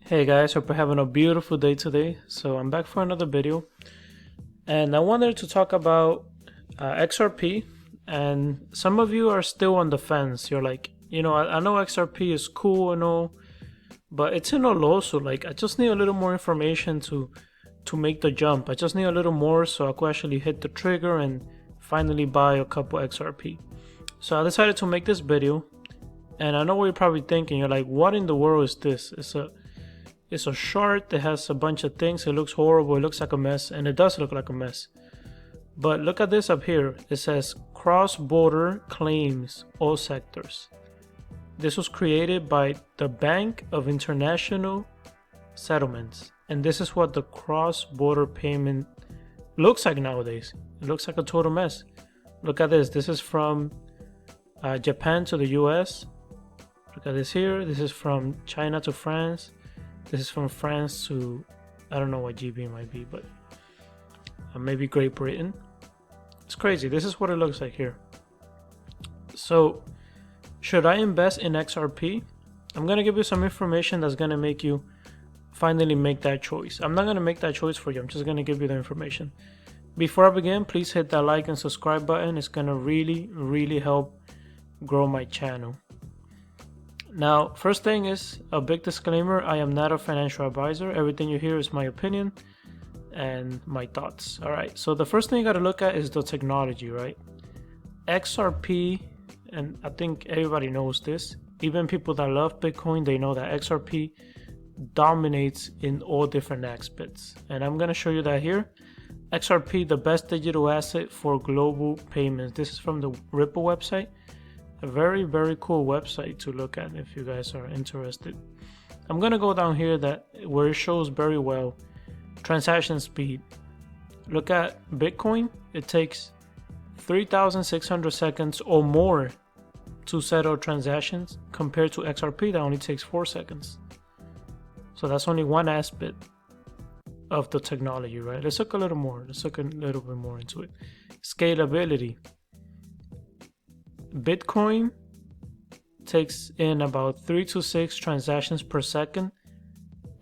Hey guys, hope you're having a beautiful day today. So I'm back for another video, and I wanted to talk about XRP. And some of you are still on the fence. You're like, I know XRP is cool and all, but it's in a low. So like, I just need a little more information to make the jump. I just need a little more so I could actually hit the trigger and finally buy a couple XRP. So I decided to make this video, and I know what you're probably thinking. You're like, what in the world is this? It's a chart that has a bunch of things. It looks horrible. It looks like a mess, and it does look like a mess. But look at this up here. It says cross-border claims, all sectors. This was created by the Bank of International Settlements, and this is what the cross-border payment looks like nowadays. It looks like a total mess. Look at this. This is from Japan to the US. Look at this here. This is from China to France. This is from France to, I don't know what GB might be, but maybe Great Britain. It's crazy. This is what it looks like here. So, should I invest in XRP? I'm going to give you some information that's going to make you finally make that choice. I'm not going to make that choice for you. I'm just going to give you the information. Before I begin, please hit that like and subscribe button. It's going to really help grow my channel. Now, first thing is a big disclaimer. I am not a financial advisor. Everything you hear is my opinion and my thoughts. All right. So the first thing you got to look at is the technology, right? XRP, and I think everybody knows this. Even people that love Bitcoin, they know that XRP dominates in all different aspects. And I'm going to show you that here. XRP, the best digital asset for global payments. This is from the Ripple website. A very cool website to look at if you guys are interested. I'm gonna go down here where it shows very well transaction speed. Look at Bitcoin. It takes 3,600 seconds or more to settle transactions compared to XRP that only takes 4 seconds. So that's only one aspect of the technology, right? Let's look a little bit more into it. Scalability. Bitcoin takes in about 3 to 6 transactions per second.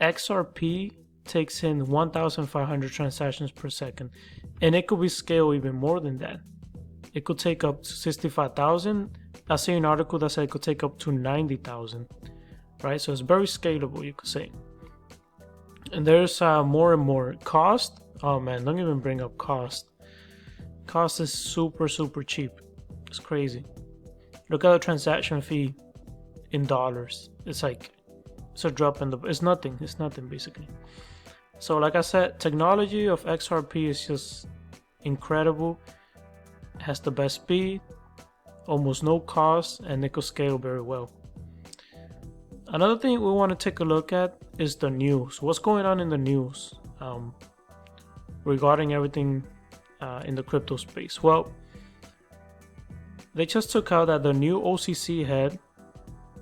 XRP takes in 1,500 transactions per second, and it could be scaled even more than that. It could take up to 65,000. I see an article that said it could take up to 90,000, right? So it's very scalable, you could say. And there's more and more cost. Oh man, don't even bring up cost. Cost is super cheap. It's crazy. Look at the transaction fee in dollars. It's a drop in it's nothing basically. So like I said, technology of XRP is just incredible. It has the best speed, almost no cost, and it could scale very well. Another thing we want to take a look at is the news. What's going on in the news regarding everything in the crypto space? Well, they just took out that the new OCC head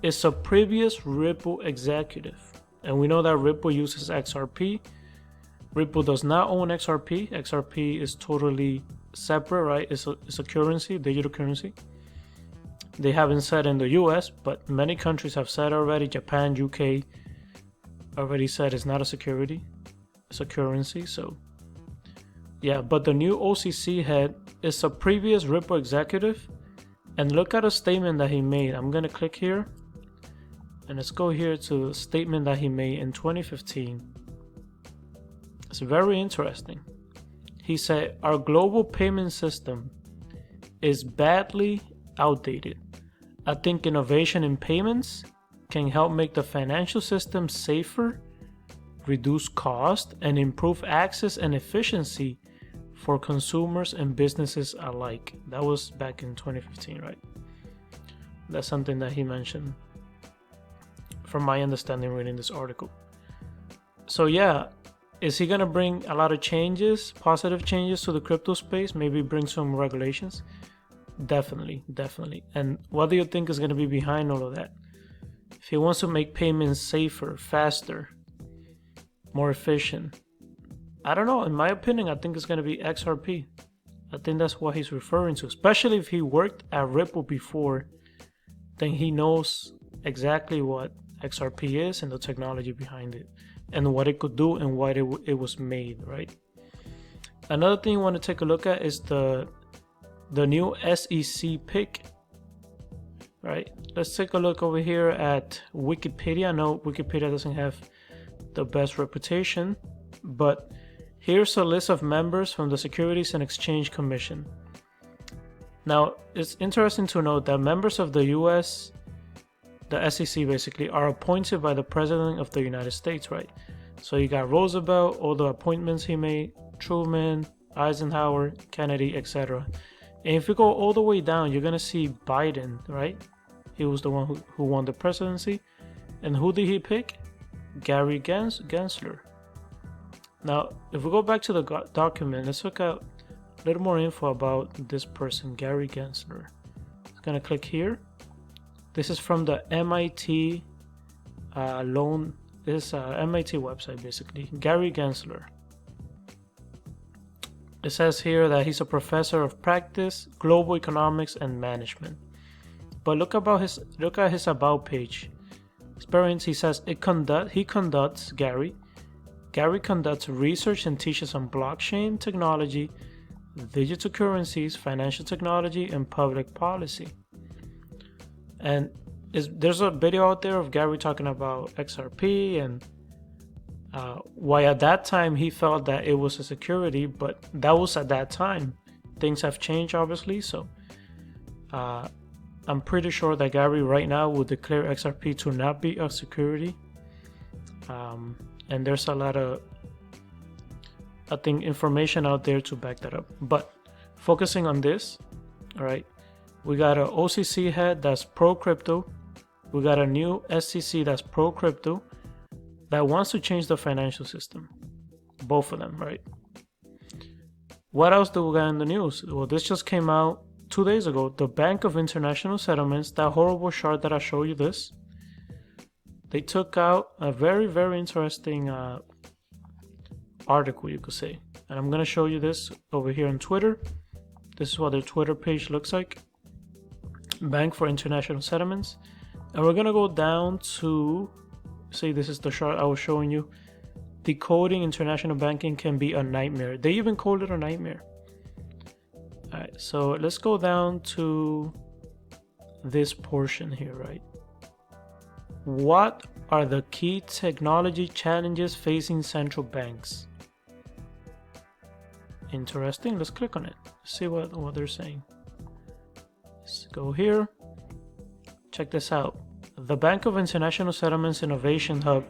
is a previous Ripple executive. And we know that Ripple uses XRP. Ripple does not own XRP. XRP is totally separate, right? It's a currency, digital currency. They haven't said in the US, but many countries have said already. Japan, UK already said it's not a security. It's a currency, so yeah. But the new OCC head is a previous Ripple executive. And look at a statement that he made. I'm going to click here. And let's go here to the statement that he made in 2015. It's very interesting. He said, "Our global payment system is badly outdated. I think innovation in payments can help make the financial system safer, reduce cost, and improve access and efficiency for consumers and businesses alike." That was back in 2015, right? That's something that he mentioned from my understanding reading this article. So yeah, is he gonna bring a lot of changes, positive changes to the crypto space? Maybe bring some regulations? Definitely. And what do you think is gonna be behind all of that? If he wants to make payments safer, faster, more efficient, I don't know. In my opinion, I think it's going to be XRP. I think that's what he's referring to. Especially if he worked at Ripple before, then he knows exactly what XRP is and the technology behind it and what it could do and why it was made, right? Another thing you want to take a look at is the new SEC pick, right? Let's take a look over here at Wikipedia. No, Wikipedia doesn't have the best reputation, but here's a list of members from the Securities and Exchange Commission. Now, it's interesting to note that members of the US, the SEC basically, are appointed by the President of the United States, right? So you got Roosevelt, all the appointments he made, Truman, Eisenhower, Kennedy, etc. And if you go all the way down, you're gonna see Biden, right? He was the one who won the presidency. And who did he pick? Gary Gensler. Now, if we go back to the document, let's look at a little more info about this person, Gary Gensler. I'm gonna click here. This is from the MIT This is MIT website basically. Gary Gensler. It says here that he's a professor of practice, global economics, and management. But look at his about page. Experience, he says Gary conducts research and teaches on blockchain technology, digital currencies, financial technology, and public policy. And there's a video out there of Gary talking about XRP and why at that time he felt that it was a security, but that was at that time. Things have changed, obviously, so I'm pretty sure that Gary right now would declare XRP to not be a security. And there's a lot of, I think, information out there to back that up. But focusing on this, all right, we got an OCC head that's pro-crypto. We got a new SEC that's pro-crypto that wants to change the financial system. Both of them, right? What else do we got in the news? Well, this just came out 2 days ago. The Bank of International Settlements, that horrible chart that I showed you this, they took out a very, very interesting article, you could say. And I'm going to show you this over here on Twitter. This is what their Twitter page looks like. Bank for International Settlements. And we're going to go down to, see, this is the chart I was showing you. Decoding international banking can be a nightmare. They even called it a nightmare. Alright, so let's go down to this portion here, right? What are the key technology challenges facing central banks? Interesting. Let's click on it. See what they're saying. Let's go here. Check this out. The Bank of International Settlements Innovation Hub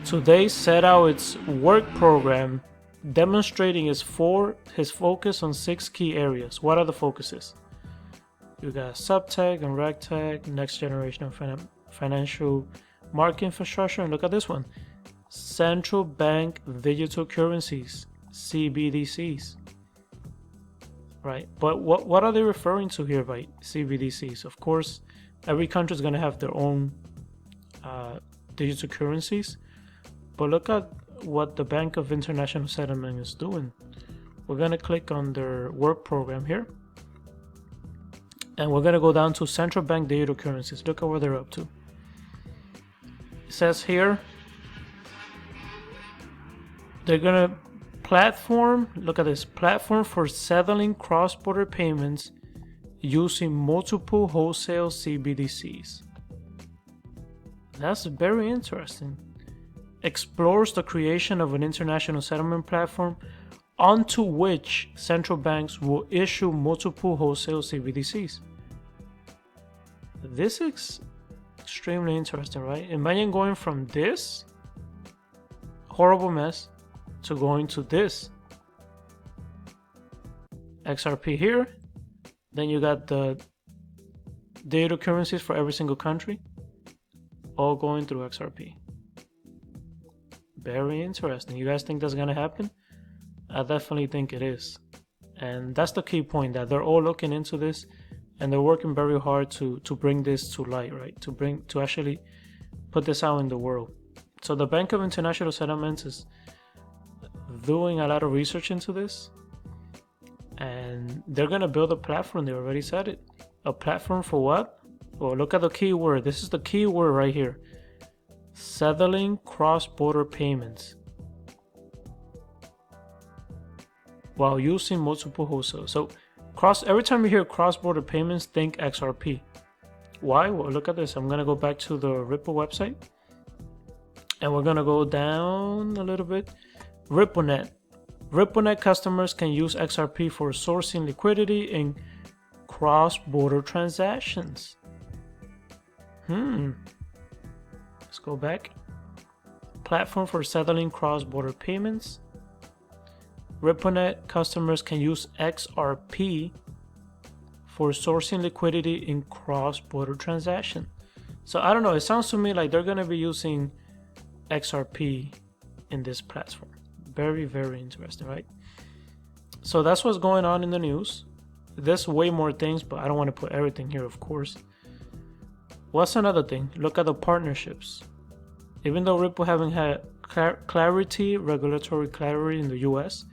today set out its work program demonstrating his focus on 6 key areas. What are the focuses? You got subtech and regtech, next generation of financial market infrastructure, and look at this one, central bank digital currencies, CBDCs, right? But what are they referring to here by CBDCs? Of course, every country is going to have their own digital currencies, but look at what the Bank of International Settlement is doing. We're going to click on their work program here, and we're going to go down to central bank digital currencies. Look at what they're up to. It says here they're going to platform, look at this, platform for settling cross-border payments using multiple wholesale CBDCs. That's very interesting. Explores the creation of an international settlement platform onto which central banks will issue multiple wholesale CBDCs. This is extremely interesting, right? Imagine going from this horrible mess to going to this XRP here. Then you got the digital currencies for every single country, all going through XRP. Very interesting. You guys think that's gonna happen? I definitely think it is. And that's the key point, that they're all looking into this and they're working very hard to bring this to light, right? To actually put this out in the world. So the Bank of International Settlements is doing a lot of research into this, and they're gonna build a platform. They already said it. A platform for what? Well, look at the keyword. This is the keyword right here. settling cross-border payments while using multiple wholesale. So every time you hear cross-border payments, think XRP. Why? Well, look at this. I'm gonna go back to the Ripple website, and we're gonna go down a little bit. RippleNet customers can use XRP for sourcing liquidity in cross-border transactions. Let's go back. Platform for settling cross-border payments. RippleNet customers can use XRP for sourcing liquidity in cross-border transaction. So I don't know, it sounds to me like they're gonna be using XRP in this platform. Very, very interesting, right? So that's what's going on in the news. There's way more things, but I don't want to put everything here, of course. What's another thing? Look at the partnerships. Even though Ripple haven't had regulatory clarity in the US,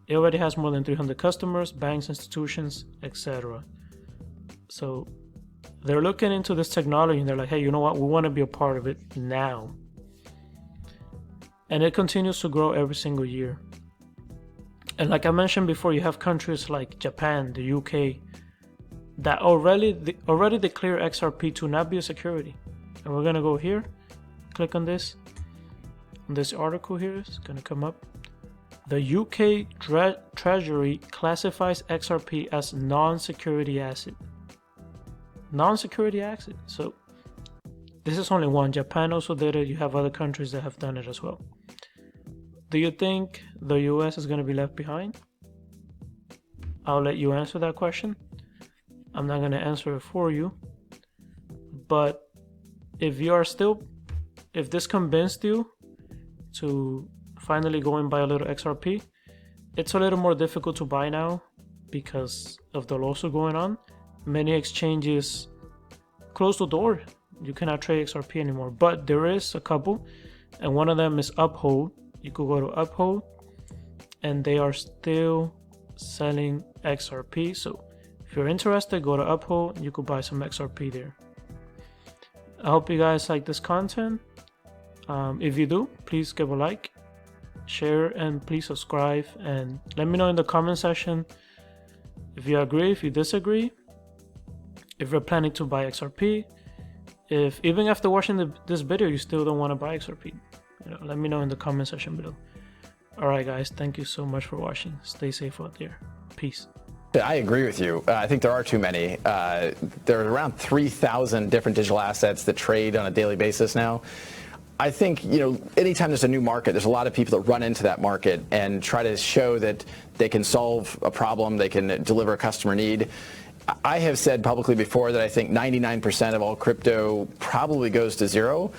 it already has more than 300 customers, banks, institutions, etc. So they're looking into this technology and they're like, hey, you know what? We want to be a part of it now. And it continues to grow every single year. And like I mentioned before, you have countries like Japan, the UK, that already declare XRP to not be a security. And we're gonna go here, click on this. This article here is gonna come up. The UK Treasury classifies XRP as non-security asset. Non-security asset. So this is only one. Japan also did it. You have other countries that have done it as well. Do you think the US is going to be left behind? I'll let you answer that question. I'm not going to answer it for you. But if this convinced you to finally go and buy a little XRP, it's a little more difficult to buy now because of the lawsuit going on. Many exchanges closed the door. You cannot trade XRP anymore, but there is a couple, and one of them is Uphold. You could go to Uphold, and they are still selling XRP. So if you're interested, go to Uphold, and you could buy some XRP there. I hope you guys like this content. If you do, please give a like, share, and please subscribe. And let me know in the comment section if you agree, if you disagree, if you're planning to buy XRP. If even after watching this video you still don't want to buy XRP, let me know in the comment section below. Alright guys, thank you so much for watching. Stay safe out there. Peace. I agree with you. I think there are too many. There are around 3,000 different digital assets that trade on a daily basis now. I think, anytime there's a new market, there's a lot of people that run into that market and try to show that they can solve a problem, they can deliver a customer need. I have said publicly before that I think 99% of all crypto probably goes to zero.